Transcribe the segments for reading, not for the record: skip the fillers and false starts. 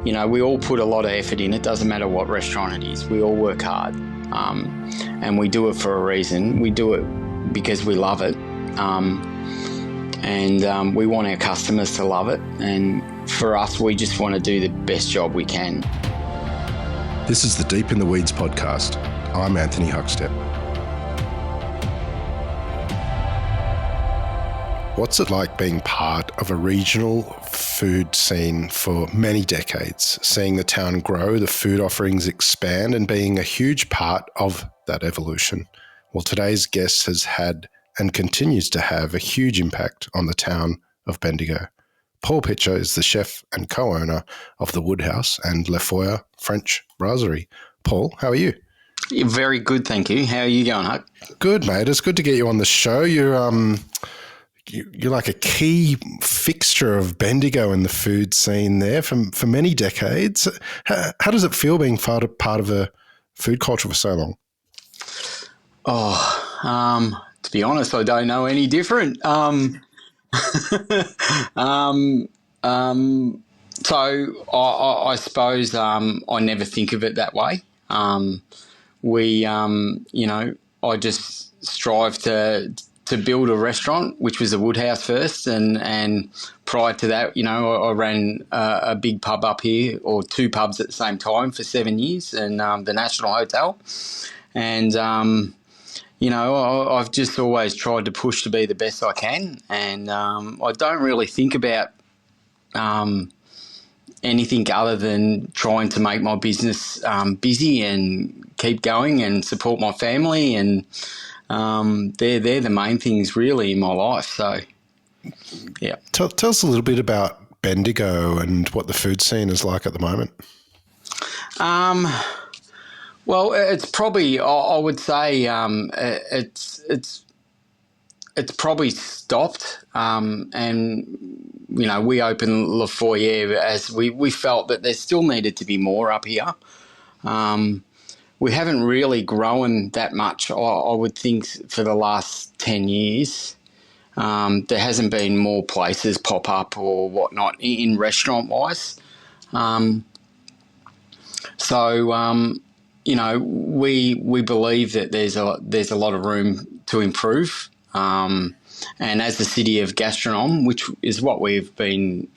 You know, we all put a lot of effort in. It doesn't matter what restaurant it is. We all work hard, and we do it for a reason. We do it because we love it, and we want our customers to love it. And for us, we just want to do the best job we can. This is the Deep in the Weeds podcast. I'm Anthony Huckstep. What's it like being part of a regional food scene for many decades, seeing the town grow, the food offerings expand, and being a huge part of that evolution? Well, today's guest has had and continues to have a huge impact on the town of Bendigo. Paul Pitcher is the chef and co-owner of the Woodhouse and Foyer French Brasserie. Paul, how are you? Very good, thank you. How are you going, Huck? Good, mate. It's good to get you on the show. You're like a key fixture of Bendigo in the food scene there for many decades. How does it feel being part of a food culture for so long? To be honest, I don't know any different. So I suppose I never think of it that way. I just strive to build a restaurant, which was the Woodhouse first, and prior to that, I ran a big pub up here, or two pubs at the same time for 7 years, and the National Hotel, and I've just always tried to push to be the best I can, and I don't really think about anything other than trying to make my business busy and keep going and support my family, and they're the main things really in my life. So, yeah. Tell us a little bit about Bendigo and what the food scene is like at the moment. Well, it's probably, I would say, it's probably stopped, and we opened Foyer as we felt that there still needed to be more up here. We haven't really grown that much, I would think, for the last 10 years. There hasn't been more places pop up or whatnot in restaurant-wise. We believe that there's a lot of room to improve. And as the city of gastronom, which is what we've been,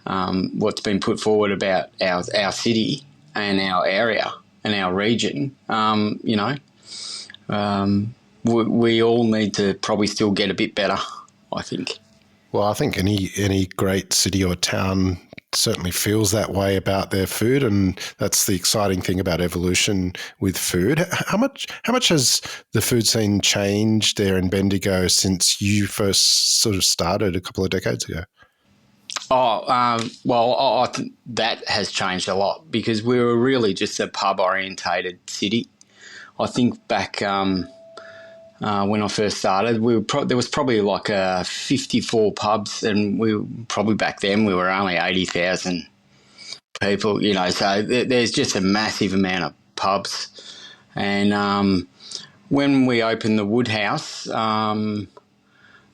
what's been put forward about our city and our area and our region, we all need to probably still get a bit better, I think. Well, I think any great city or town certainly feels that way about their food, and that's the exciting thing about evolution with food. How much has the food scene changed there in Bendigo since you first sort of started a couple of decades ago? I think that has changed a lot, because we were really just a pub-orientated city. I think back when I first started, there was probably like 54 pubs, and back then we were only 80,000 people. So there's just a massive amount of pubs. And when we opened the Woodhouse,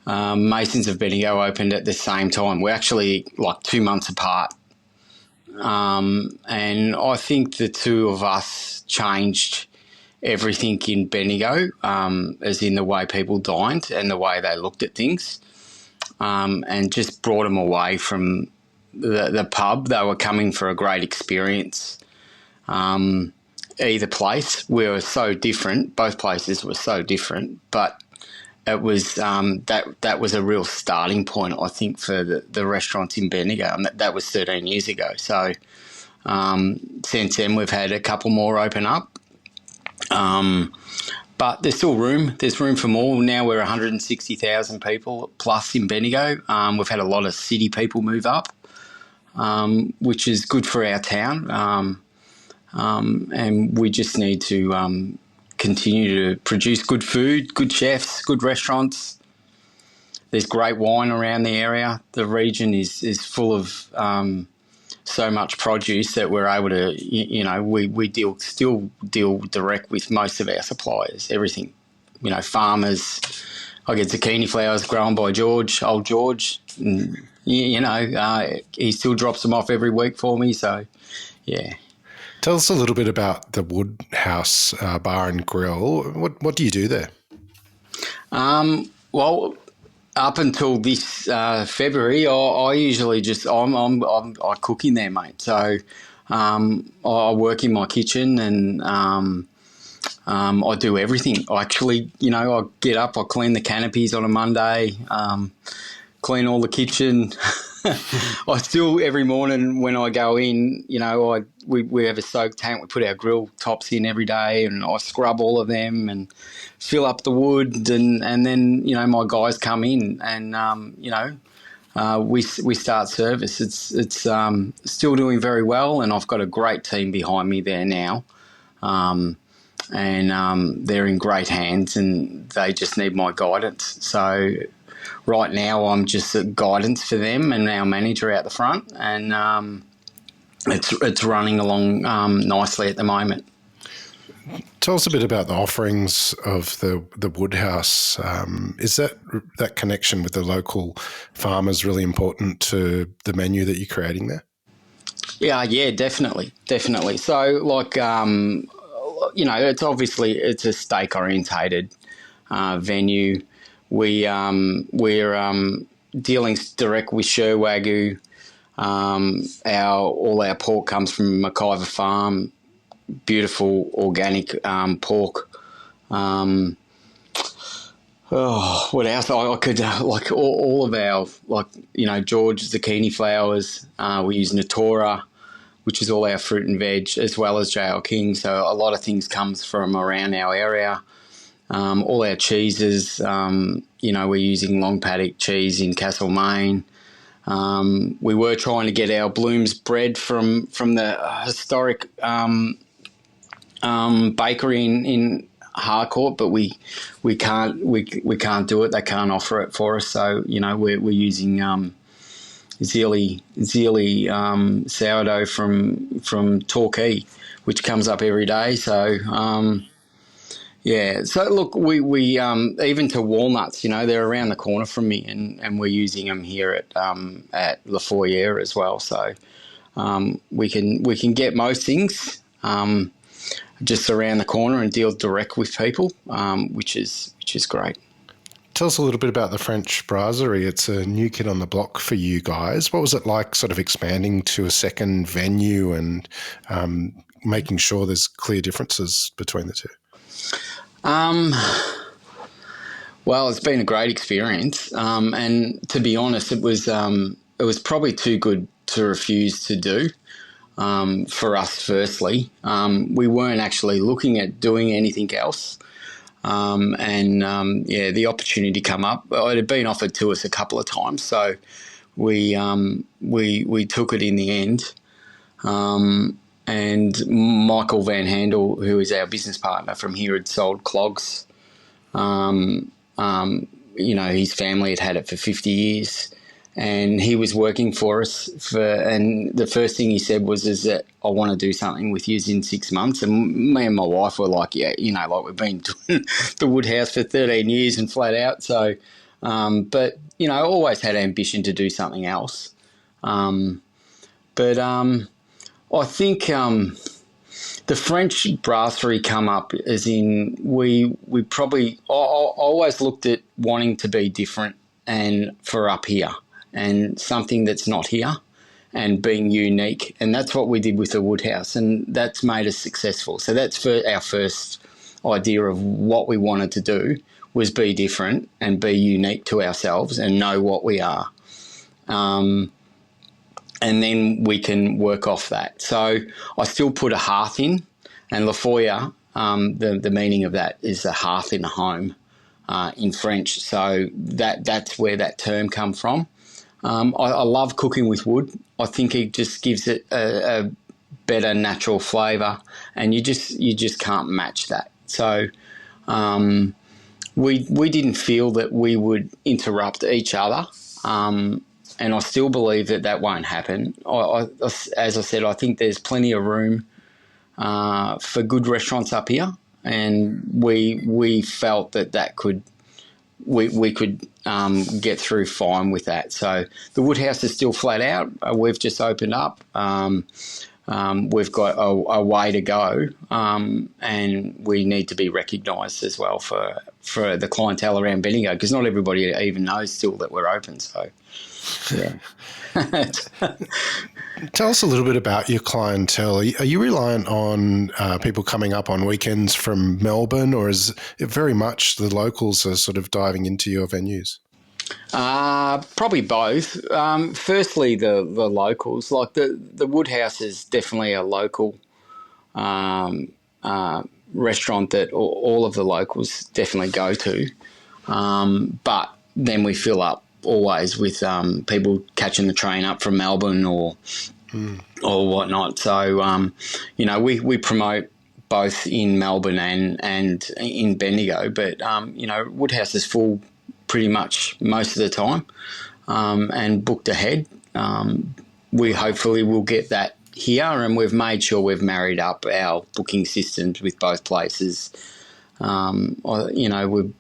Masons of Bendigo opened at the same time. We're actually like 2 months apart. And I think the two of us changed everything in Bendigo, as in the way people dined and the way they looked at things, and just brought them away from the pub. They were coming for a great experience. Either place, we were so different. Both places were so different, but it was that was a real starting point, I think, for the restaurants in Bendigo, and that was 13 years ago. So since then, we've had a couple more open up. But there's still room. There's room for more. Now we're 160,000 people plus in Bendigo. We've had a lot of city people move up, which is good for our town. And we just need to continue to produce good food, good chefs, good restaurants. There's great wine around the area. The region is full of so much produce that we're able to, we still deal direct with most of our suppliers, everything. Farmers. I get zucchini flowers grown by Old George, and he still drops them off every week for me. So, yeah. Tell us a little bit about the Woodhouse Bar and Grill. What do you do there? Well, up until this February, I usually just I cook in there, mate. So I work in my kitchen and I do everything. I actually, I get up, I clean the canopies on a Monday, clean all the kitchen. I still, every morning when I go in, we have a soak tank. We put our grill tops in every day, and I scrub all of them and fill up the wood, and then my guys come in and we start service. It's still doing very well, and I've got a great team behind me there now. They're in great hands, and they just need my guidance. So right now I'm just a guidance for them and our manager out the front, and it's running along nicely at the moment. Tell us a bit about the offerings of the Woodhouse. Is that connection with the local farmers really important to the menu that you're creating there? Yeah, definitely. So, it's a steak orientated venue. We're dealing direct with Sher Wagyu. All our pork comes from McIver Farm. Beautiful organic pork. What else? I could all of our George zucchini flowers. We use Natura, which is all our fruit and veg, as well as JL King. So a lot of things comes from around our area. All our cheeses, we're using long paddock cheese in Castlemaine. We were trying to get our Blooms bread from the historic bakery in Harcourt, but we can't do it. They can't offer it for us. So we're using Zealy sourdough from Torquay, which comes up every day. So so look, we even to walnuts, they're around the corner from me, and we're using them here at Foyer as well. So we can get most things just around the corner and deal direct with people, which is great. Tell us a little bit about the French Brasserie. It's a new kid on the block for you guys. What was it like sort of expanding to a second venue and making sure there's clear differences between the two? Well, it's been a great experience, and to be honest, it was probably too good to refuse to do. For us, firstly, we weren't actually looking at doing anything else, the opportunity come up. It had been offered to us a couple of times, so we took it in the end. And Michael Van Handel, who is our business partner from here, had sold clogs. His family had it for 50 years, and he was working for us and the first thing he said is that I want to do something with you in 6 months. And me and my wife were like, we've been doing the Woodhouse for 13 years and flat out. So, but always had ambition to do something else. I think the French brasserie come up as in we probably I always looked at wanting to be different and for up here and something that's not here and being unique, and that's what we did with the Woodhouse, and that's made us successful. So that's for our first idea of what we wanted to do was be different and be unique to ourselves and know what we are. And then we can work off that. So I still put a hearth in, and Le Foyer, the meaning of that is a hearth in a home in French. So that's where that term comes from. I love cooking with wood. I think it just gives it a better natural flavour, and you just can't match that. So we didn't feel that we would interrupt each other. And I still believe that won't happen. As I said, I think there's plenty of room for good restaurants up here, and we felt that could we could get through fine with that. So the Woodhouse is still flat out. We've just opened up. We've got a way to go, and we need to be recognised as well for the clientele around Bendigo, because not everybody even knows still that we're open. So, yeah. Tell us a little bit about your clientele. Are you reliant on people coming up on weekends from Melbourne, or is it very much the locals are sort of diving into your venues? Probably both. Firstly, the locals. Like the Woodhouse is definitely a local restaurant that all of the locals definitely go to. But then we fill up always with people catching the train up from Melbourne or whatnot. So, we promote both in Melbourne and in Bendigo. But, Woodhouse is full pretty much most of the time and booked ahead. We hopefully will get that here, and we've made sure we've married up our booking systems with both places. We've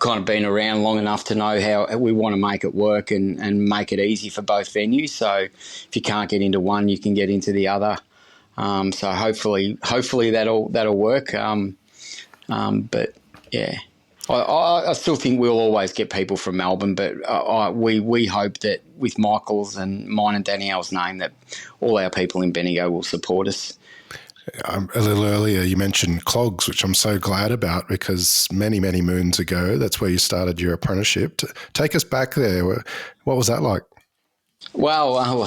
kind of been around long enough to know how we want to make it work and make it easy for both venues. So if you can't get into one, you can get into the other. So hopefully that'll work. But yeah, I still think we'll always get people from Melbourne, but we hope that with Michael's and mine and Danielle's name that all our people in Bendigo will support us. A little earlier, you mentioned clogs, which I'm so glad about, because many, many moons ago, that's where you started your apprenticeship. Take us back there. What was that like? Well,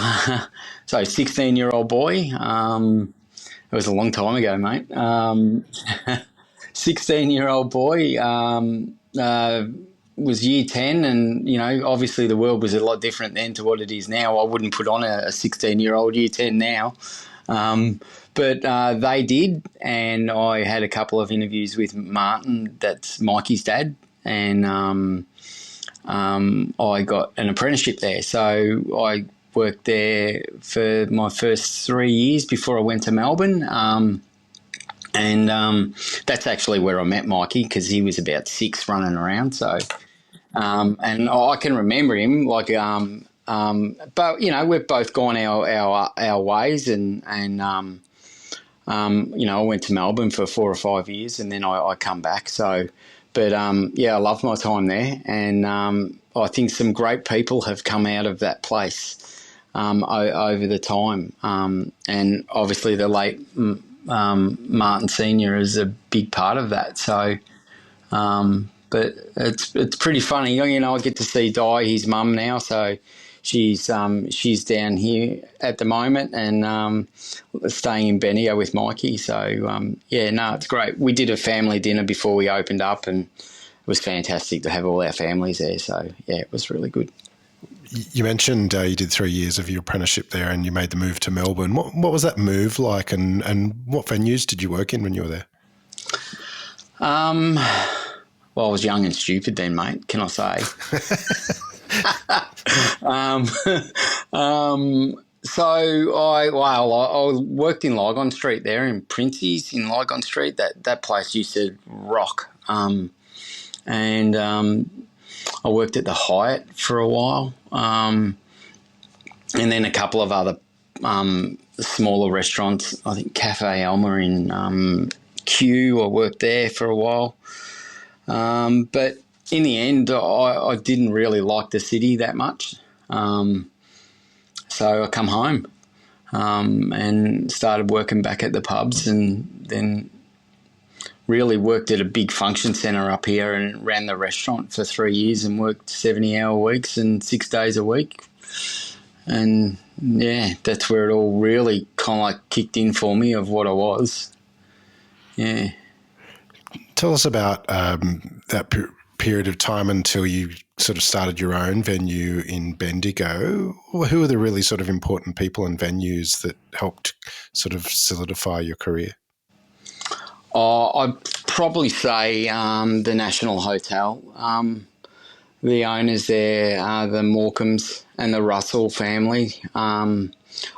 so 16-year-old boy. It was a long time ago, mate. 16-year-old boy was year 10, and, obviously the world was a lot different then to what it is now. I wouldn't put on a 16-year-old year 10 now. But they did, and I had a couple of interviews with Martin, that's Mikey's dad, and I got an apprenticeship there. So I worked there for my first 3 years before I went to Melbourne, and that's actually where I met Mikey, because he was about 6 running around. So, and I can remember him like. But we've both gone our ways, and I went to Melbourne for 4 or 5 years, and then I come back. So, but I loved my time there, and I think some great people have come out of that place over the time, and obviously the late Martin Senior is a big part of that. So. But it's pretty funny, I get to see Di, his mum now, so she's down here at the moment and staying in Bendigo with Mikey. So it's great. We did a family dinner before we opened up, and it was fantastic to have all our families there. So it was really good. You mentioned you did 3 years of your apprenticeship there, and you made the move to Melbourne. What was that move like, and what venues did you work in when you were there? Well, I was young and stupid then, mate, can I say? So I worked in Lygon Street there, in Prince's in Lygon Street. That place used to rock. And I worked at the Hyatt for a while, and then a couple of other smaller restaurants. I think Cafe Elmer in Kew, I worked there for a while. But in the end, I didn't really like the city that much. So I come home and started working back at the pubs, and then really worked at a big function centre up here and ran the restaurant for 3 years and worked 70-hour weeks and 6 days a week. And, that's where it all really kind of like kicked in for me of what I was. Yeah. Tell us about that period of time until you sort of started your own venue in Bendigo. Who are the really sort of important people and venues that helped sort of solidify your career? I'd probably say the National Hotel. The owners there are the Morecambes and the Russell family. I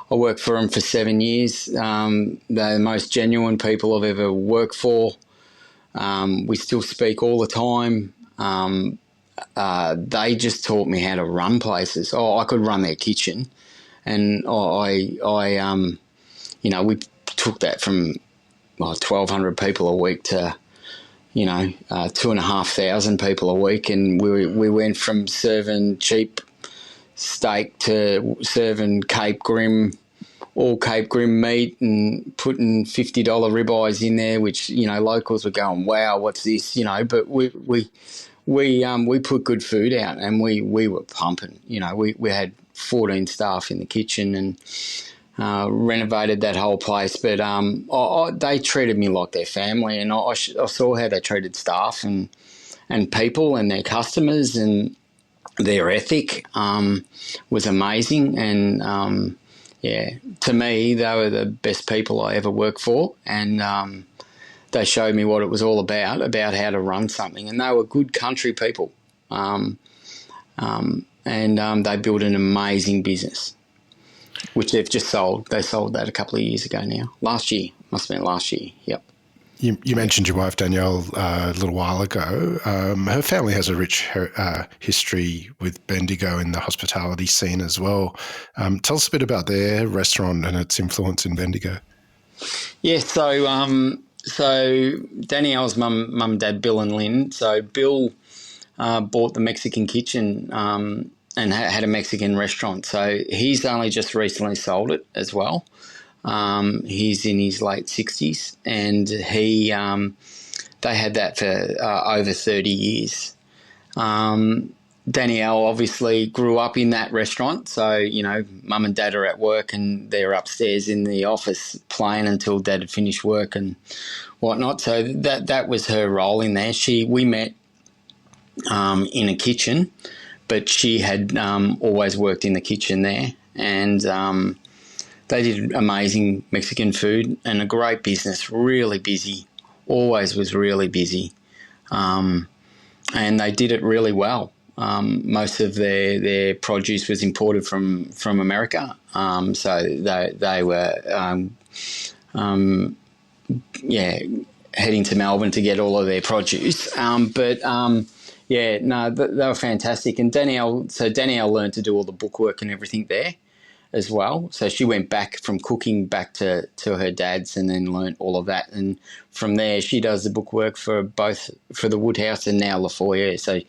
worked for them for 7 years. They're the most genuine people I've ever worked for. We still speak all the time. they just taught me how to run places. I could run their kitchen, and we took that from 1,200 people a week to 2,500 people a week, and we went from serving cheap steak to serving Cape Grim, all Cape Grim meat, and putting $50 ribeyes in there, which locals were going, wow, what's this? But we put good food out, and we were pumping. We had 14 staff in the kitchen, and renovated that whole place. But they treated me like their family, and I saw how they treated staff and people and their customers, and their ethic was amazing. And to me, they were the best people I ever worked for, and they showed me what it was all about how to run something. And they were good country people, and they built an amazing business, which they've just sold. They sold that a couple of years ago now. Last year. Must have been last year. Yep. You mentioned your wife, Danielle, a little while ago. Her family has a rich history with Bendigo in the hospitality scene as well. Tell us a bit about their restaurant and its influence in Bendigo. Yeah, so Danielle's mum and dad, Bill and Lynn. So Bill bought the Mexican kitchen and had a Mexican restaurant. So he's only just recently sold it as well. He's in his late 60s, and they had that for over 30 years. Danielle obviously grew up in that restaurant, so mum and dad are at work and they're upstairs in the office playing until dad had finished work and whatnot. So that was her role in there. We met in a kitchen, but she had always worked in the kitchen there, and they did amazing Mexican food and a great business, really busy, always was really busy, and they did it really well. Most of their produce was imported from America, so they were heading to Melbourne to get all of their produce. They were fantastic. And Danielle learned to do all the bookwork and everything there as well. So she went back from cooking back to her dad's and then learnt all of that. And from there, she does the bookwork for the Woodhouse and now Foyer. So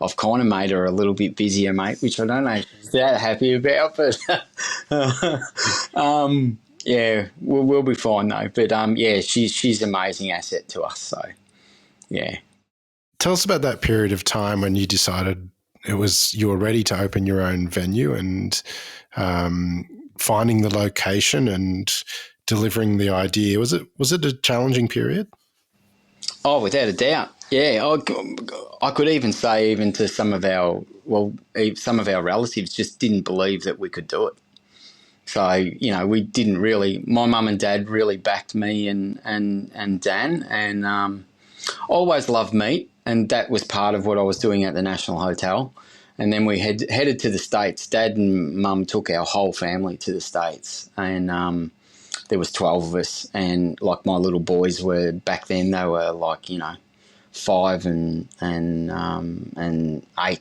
I've kind of made her a little bit busier, mate, which I don't know if she's that happy about, but we'll be fine though. But she's an amazing asset to us. So yeah. Tell us about that period of time when you decided you were ready to open your own venue, and finding the location and delivering the idea. Was it a challenging period? Oh, without a doubt. Yeah, I could even say to some of our relatives just didn't believe that we could do it. So, we didn't really. My mum and dad really backed me and Dan, and always loved meat, and that was part of what I was doing at the National Hotel. And then we headed to the States. Dad and Mum took our whole family to the States, and there was 12 of us. And like my little boys were back then, they were like 5 and 8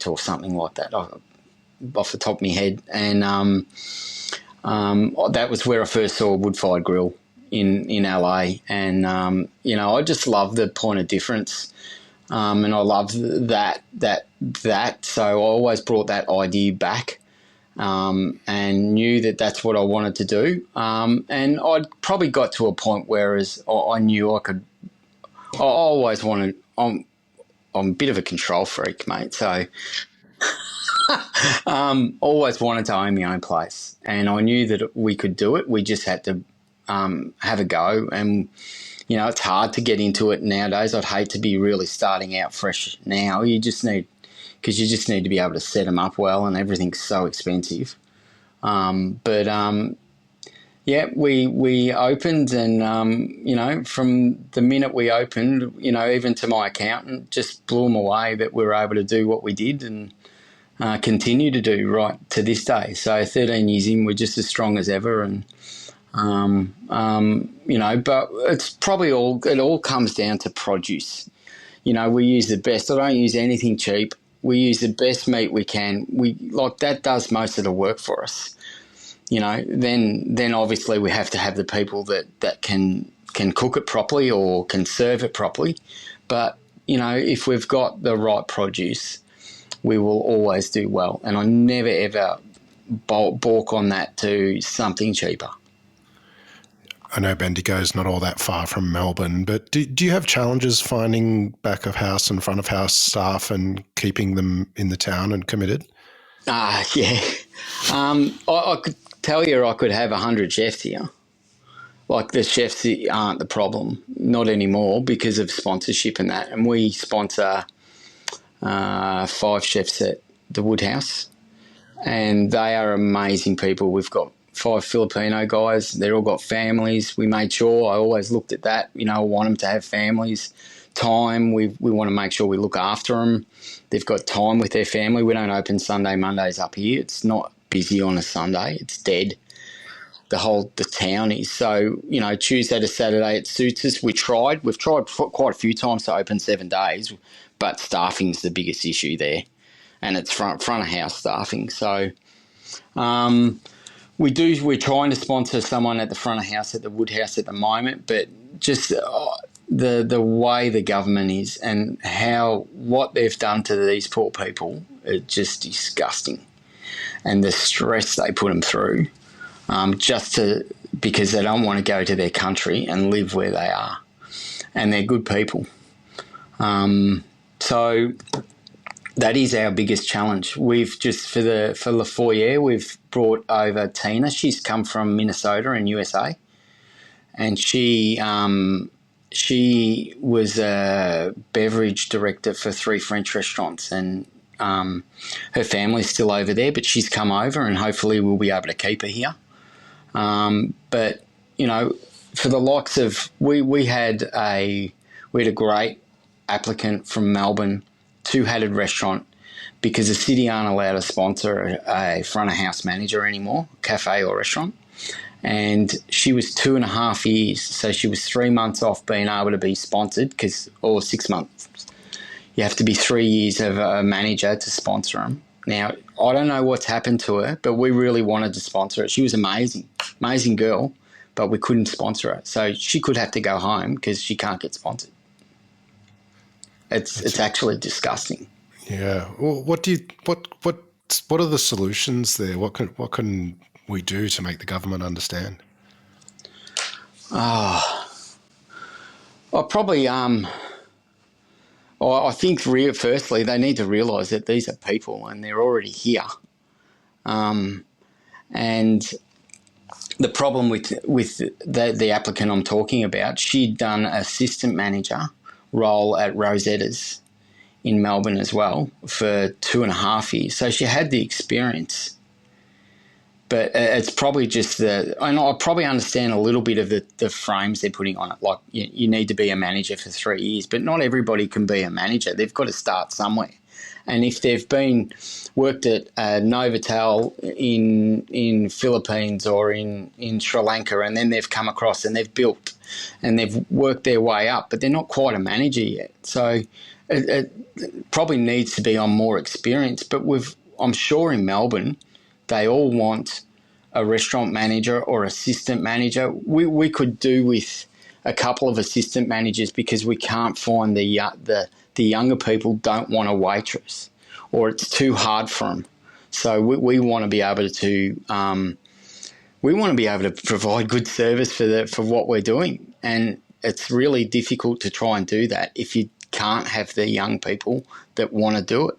or something like that, off the top of my head. And that was where I first saw a wood-fired grill in LA, and I just love the point of difference. And I love that. So I always brought that idea back, and knew that that's what I wanted to do. And I'd probably got to a point where I knew I could. I always wanted. I'm a bit of a control freak, mate. So always wanted to own my own place, and I knew that we could do it. We just had to have a go, and it's hard to get into it nowadays. I'd hate to be really starting out fresh now. You just need to be able to set them up well, and everything's so expensive. We opened, and from the minute we opened, even to my accountant, just blew them away that we were able to do what we did and continue to do right to this day. So 13 years in, we're just as strong as ever, and but it's probably it all comes down to produce. We use the best. I don't use anything cheap. We use the best meat we can. That does most of the work for us. Then obviously we have to have the people that can cook it properly or can serve it properly. But, if we've got the right produce, we will always do well. And I never, ever balk on that to something cheaper. I know Bendigo's not all that far from Melbourne, but do you have challenges finding back of house and front of house staff and keeping them in the town and committed? Yeah. I could tell you I could have 100 chefs here. Like, the chefs aren't the problem, not anymore, because of sponsorship and that. And we sponsor 5 chefs at the Woodhouse, and they are amazing people. We've got 5 Filipino guys. They've all got families. We made sure, I always looked at that. I want them to have families, time. We want to make sure we look after them. They've got time with their family. We don't open Sunday, Mondays up here. It's not busy on a Sunday. It's dead. The town is. So, Tuesday to Saturday, it suits us. We've tried quite a few times to open 7 days, but staffing's the biggest issue there. And it's front of house staffing. So, we're trying to sponsor someone at the front of house at the Woodhouse at the moment, but just the way the government is and what they've done to these poor people is just disgusting. And the stress they put them through, because they don't want to go to their country and live where they are, and they're good people. So that is our biggest challenge. We've just for the Foyer, we've brought over Tina. She's come from Minnesota in USA, and she was a beverage director for 3 French restaurants, and her family's still over there, but she's come over, and hopefully we'll be able to keep her here. But for the likes of we had a great applicant from Melbourne, 2-headed restaurant, because the city aren't allowed to sponsor a front of house manager anymore, cafe or restaurant. And she was 2.5 years, so she was 3 months off being able to be sponsored, or 6 months. You have to be 3 years of a manager to sponsor them. Now, I don't know what's happened to her, but we really wanted to sponsor her. She was amazing girl, but we couldn't sponsor her. So she could have to go home because she can't get sponsored. It's actually disgusting. Yeah. Well, what are the solutions there? What can we do to make the government understand? I think firstly they need to realise that these are people and they're already here. And the problem with the applicant I'm talking about, she'd done assistant manager role at Rosetta's in Melbourne as well for 2.5 years. So she had the experience. But it's probably just and I probably understand a little bit of the frames they're putting on it. Like, you need to be a manager for 3 years, but not everybody can be a manager. They've got to start somewhere. And if they've worked at Novotel in Philippines or in Sri Lanka, and then they've come across and they've built and they've worked their way up, but they're not quite a manager yet. So it probably needs to be on more experience. But I'm sure in Melbourne, they all want a restaurant manager or assistant manager. We could do with a couple of assistant managers because we can't find the younger people don't want a waitress, or it's too hard for them. So we want to be able to provide good service for what we're doing, and it's really difficult to try and do that if you can't have the young people that want to do it.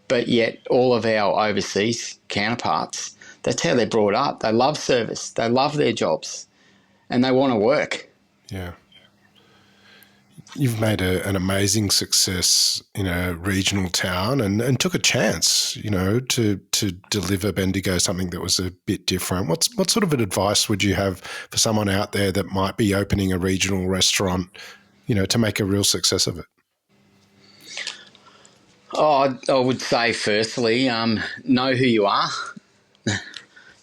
But yet all of our overseas counterparts, that's how they're brought up. They love service. They love their jobs and they want to work. Yeah. You've made an amazing success in a regional town and took a chance, to deliver Bendigo something that was a bit different. What sort of advice would you have for someone out there that might be opening a regional restaurant, to make a real success of it? Oh, I would say firstly, know who you are.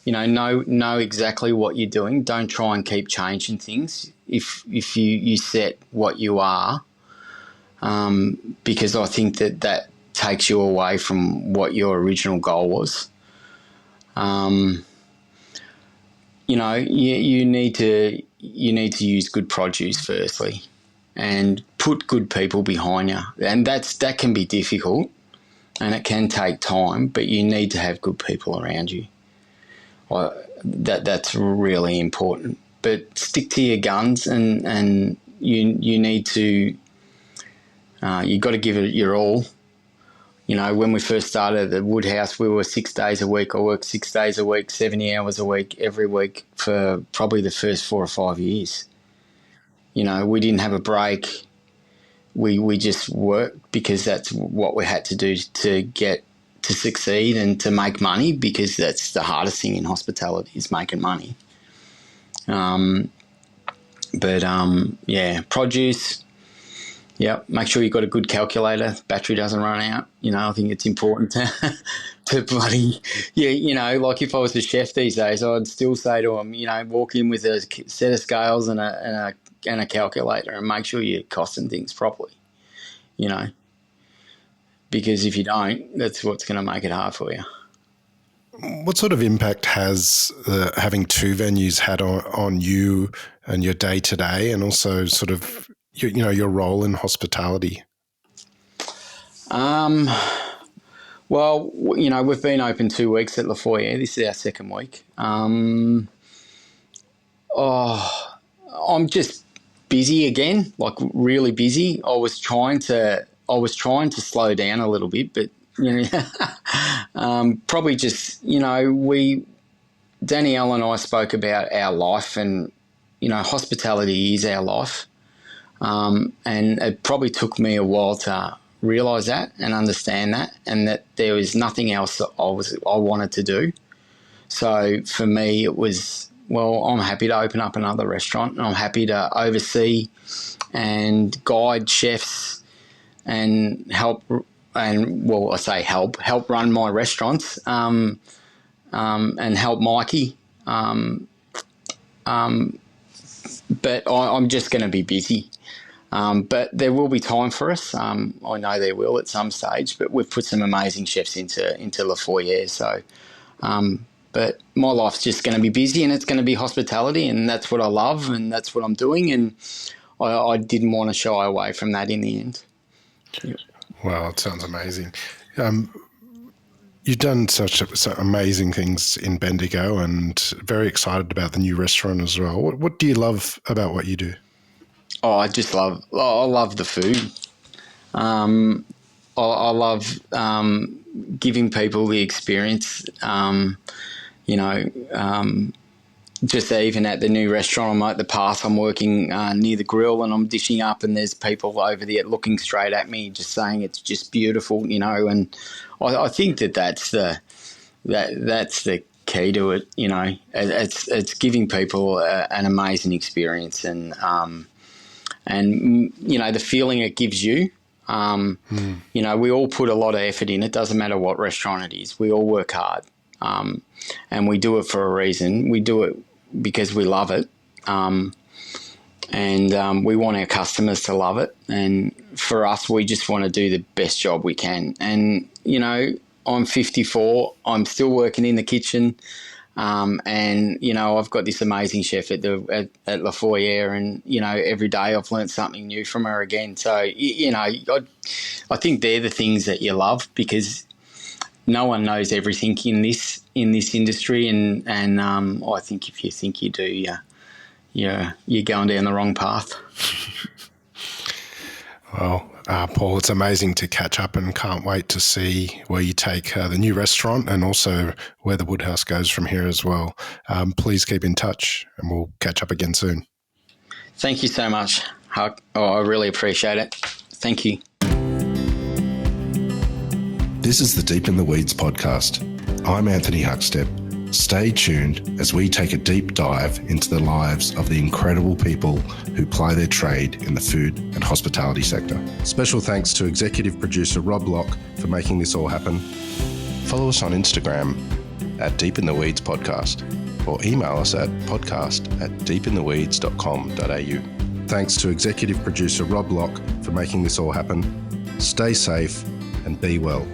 Know exactly what you're doing. Don't try and keep changing things. If you set what you are, because I think that takes you away from what your original goal was. You need to use good produce firstly, and put good people behind you, and that can be difficult, and it can take time, but you need to have good people around you. That's really important. But stick to your guns, and you need to. You've got to give it your all. When we first started at Woodhouse, we were 6 days a week. I worked 6 days a week, 70 hours a week, every week for probably the first 4 or 5 years. We didn't have a break. We just worked because that's what we had to do to succeed and to make money, because that's the hardest thing in hospitality is making money. Produce. Yeah, make sure you've got a good calculator. Battery doesn't run out. I think it's important to bloody, like if I was a chef these days, I'd still say to them, walk in with a set of scales and a calculator, and make sure you're costing things properly, because if you don't, that's what's going to make it hard for you. What sort of impact has having two venues had on you and your day-to-day, and also sort of your role in hospitality? Well, we've been open 2 weeks at Foyer. This is our second week. I'm just busy again, like really busy. I was trying to slow down a little bit, but probably just Danielle and I spoke about our life, and hospitality is our life. And it probably took me a while to realise that and understand that, and that there was nothing else that I wanted to do. So for me, it was, well, I'm happy to open up another restaurant, and I'm happy to oversee and guide chefs and help run my restaurants, and help Mikey. But I'm just going to be busy. But there will be time for us. I know there will at some stage, but we've put some amazing chefs into Le Foyer. So, but my life's just going to be busy, and it's going to be hospitality, and that's what I love, and that's what I'm doing. And I didn't want to shy away from that in the end. Yeah. Wow, it sounds amazing. You've done such amazing things in Bendigo, and very excited about the new restaurant as well. What do you love about what you do? Oh, I love the food. I love giving people the experience. Just even at the new restaurant, I'm at the path. I'm working near the grill, and I'm dishing up, and there's people over there looking straight at me, just saying it's just beautiful, And I think that's the key to it. It's giving people an amazing experience, and the feeling it gives you. We all put a lot of effort in. It doesn't matter what restaurant it is. We all work hard. And we do it for a reason. We do it because we love it, and we want our customers to love it. And for us, we just want to do the best job we can. And, I'm 54. I'm still working in the kitchen, and, I've got this amazing chef at Le Foyer, and, every day I've learned something new from her again. So, I think they're the things that you love, because no one knows everything in this industry, and I think if you think you do, you're going down the wrong path. Well, Paul, it's amazing to catch up, and can't wait to see where you take the new restaurant, and also where the Woodhouse goes from here as well. Please keep in touch, and we'll catch up again soon. Thank you so much, Huck. Oh, I really appreciate it. Thank you. This is the Deep in the Weeds podcast. I'm Anthony Huckstep. Stay tuned as we take a deep dive into the lives of the incredible people who ply their trade in the food and hospitality sector. Special thanks to executive producer Rob Locke for making this all happen. Follow us on Instagram at Deep in the Weeds Podcast, or email us at podcast@deepintheweeds.com.au. Thanks to executive producer Rob Locke for making this all happen. Stay safe and be well.